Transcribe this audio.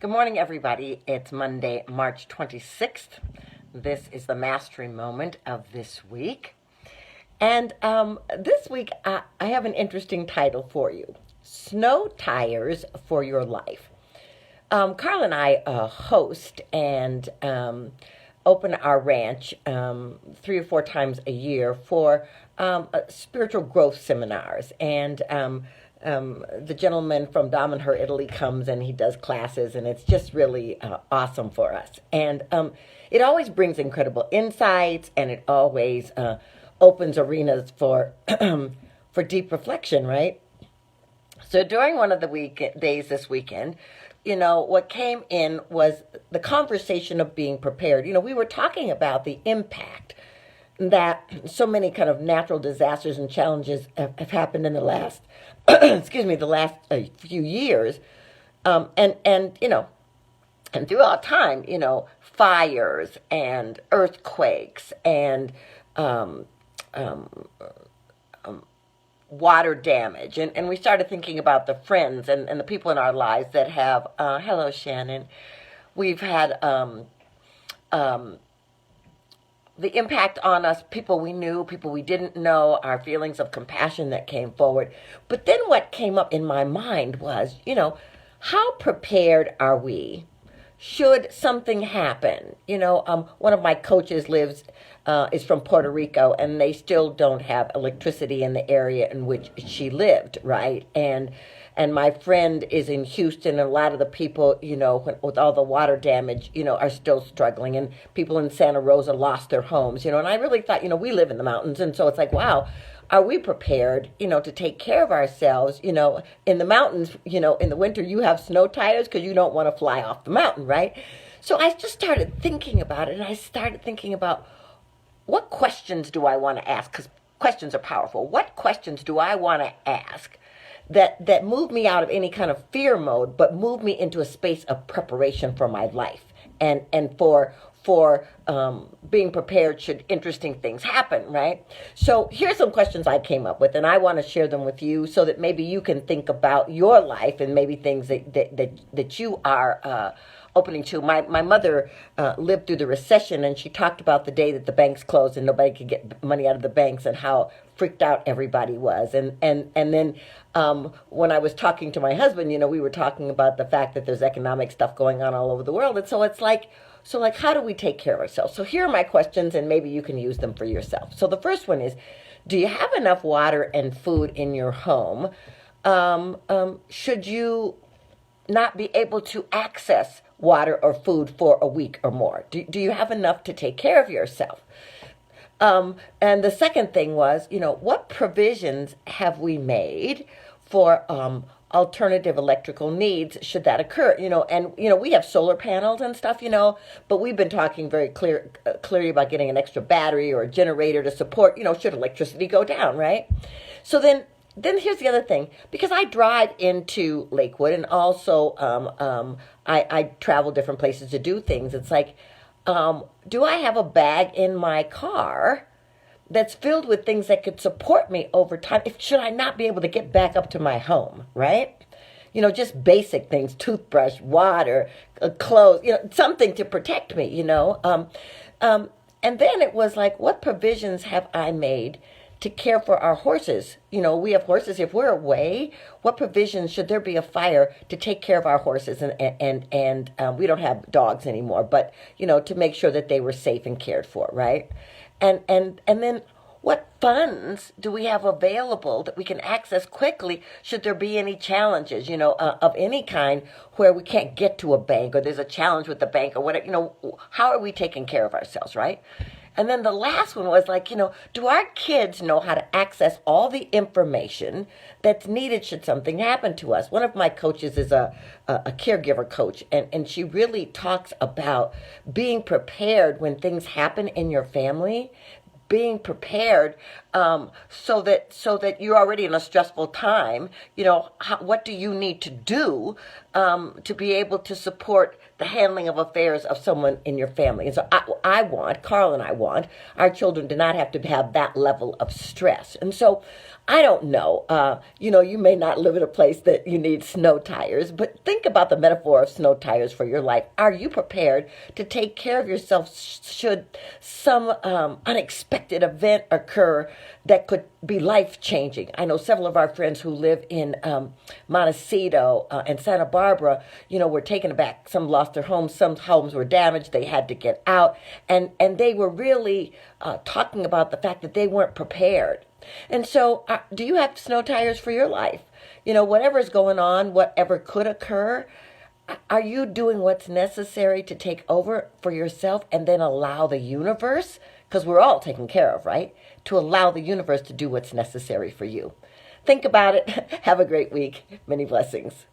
Good morning, everybody. It's Monday, March 26th. This is the mastery moment of this week. And this week, I have an interesting title for you: Snow Tires for Your Life. Carl and I host and open our ranch 3 or 4 times a year for spiritual growth seminars. And the gentleman from Damanhur, Italy comes and he does classes, and it's just really awesome for us. And it always brings incredible insights, and it always opens arenas for for deep reflection, right? So during one of the days this weekend, what came in was the conversation of being prepared. We were talking about the impact that so many kind of natural disasters and challenges have happened in the last, excuse me, the last few years, and throughout time, fires and earthquakes and um, um, water damage. And we started thinking about the friends and the people in our lives that have, hello, Shannon. We've had um, the impact on us, people we knew, people we didn't know, our feelings of compassion that came forward. But then what came up in my mind was, how prepared are we should something happen? One of my coaches is from Puerto Rico, and they still don't have electricity in the area in which she lived, right? And my friend is in Houston, and a lot of the people, with all the water damage, are still struggling, and people in Santa Rosa lost their homes, and I really thought, we live in the mountains, and so it's like, wow, are we prepared, to take care of ourselves? In the mountains, in the winter, you have snow tires because you don't want to fly off the mountain, right? So I just started thinking about it, and I started thinking about what questions do I want to ask? Because questions are powerful. What questions do I want to ask that move me out of any kind of fear mode, but move me into a space of preparation for my life and for being prepared should interesting things happen, right? So here's some questions I came up with, and I want to share them with you so that maybe you can think about your life and maybe things that you are opening to. My mother lived through the recession, and she talked about the day that the banks closed and nobody could get money out of the banks and how freaked out everybody was. And then when I was talking to my husband, we were talking about the fact that there's economic stuff going on all over the world. And so it's like, how do we take care of ourselves? So here are my questions, and maybe you can use them for yourself. So the first one is, do you have enough water and food in your home? Should you not be able to access water or food for a week or more? Do you have enough to take care of yourself? And the second thing was, what provisions have we made for alternative electrical needs should that occur? We have solar panels and stuff, but we've been talking very clearly about getting an extra battery or a generator to support, should electricity go down, right? So then here's the other thing, because I drive into Lakewood and also I travel different places to do things. It's like, do I have a bag in my car that's filled with things that could support me over time? Should I not be able to get back up to my home, right? Just basic things: toothbrush, water, clothes, something to protect me. And then it was like, what provisions have I made to care for our horses? We have horses. If we're away, what provisions should there be a fire to take care of our horses? And we don't have dogs anymore, but to make sure that they were safe and cared for, right? And then what funds do we have available that we can access quickly should there be any challenges, of any kind where we can't get to a bank or there's a challenge with the bank or whatever, how are we taking care of ourselves, right? And then the last one was like, do our kids know how to access all the information that's needed should something happen to us? One of my coaches is a caregiver coach, and she really talks about being prepared when things happen in your family, being prepared so that you're already in a stressful time. What do you need to do to be able to support the handling of affairs of someone in your family? And so Carl and I want our children to not have to have that level of stress. And so I don't know. You may not live in a place that you need snow tires, but think about the metaphor of snow tires for your life. Are you prepared to take care of yourself should some unexpected event occur that could be life-changing? I know several of our friends who live in Montecito and Santa Barbara, were taken aback. Some lost their homes. Some homes were damaged. They had to get out. And they were really talking about the fact that they weren't prepared. And so, do you have snow tires for your life? Whatever's going on, whatever could occur, are you doing what's necessary to take over for yourself and then allow the universe, because we're all taken care of, right? To allow the universe to do what's necessary for you. Think about it. Have a great week. Many blessings.